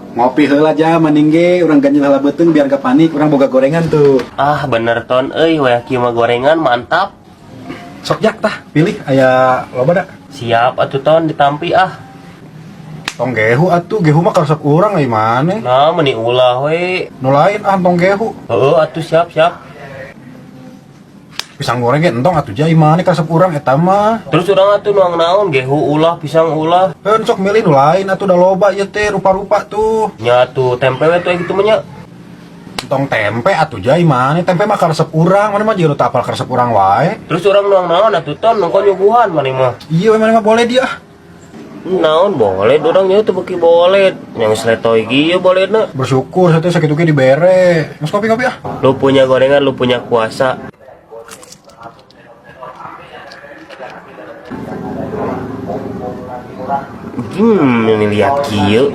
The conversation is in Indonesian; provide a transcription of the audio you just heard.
Ngopi heula aja mending ge urang ganjil heula beuteung biar gak panik, urang boga gorengan tuh. Ah bener ton, waya kieu mah gorengan mantap. Sok jak tah, pilih aya loba da. Siap atuh ton ditampi ah. Tong gehu atuh, gehu mah karesep urang ai maneh. Nah meni ulah we. Nu lain tong gehu. Heeh atuh siap. Pisang goreng ge entong atuh jai maneh karesep urang eta mah. Terus urang atuh nuang naon gehu ulah pisang ulah. Heun sok milih nu lain atuh da loba ieu teh rupa-rupa tuh. Nya atuh tempe we tuh gitu mah nya. Entong tempe atuh jai maneh, tempe mah karesep urang, maneh mah jeung teu apal karesep urang wae. Terus urang nuang naon atuh ton nongko nyuguhan maneh mah. Iya we maneh mah boleh dia. Naon boleh urang nya teu beuki boleh. Yang sletoy ieu bolehna. Bersyukur saya teh sakitu ge dibere. Mas kopi ah. Lu punya gorengan, lu punya kuasa. Ini lihat kieu.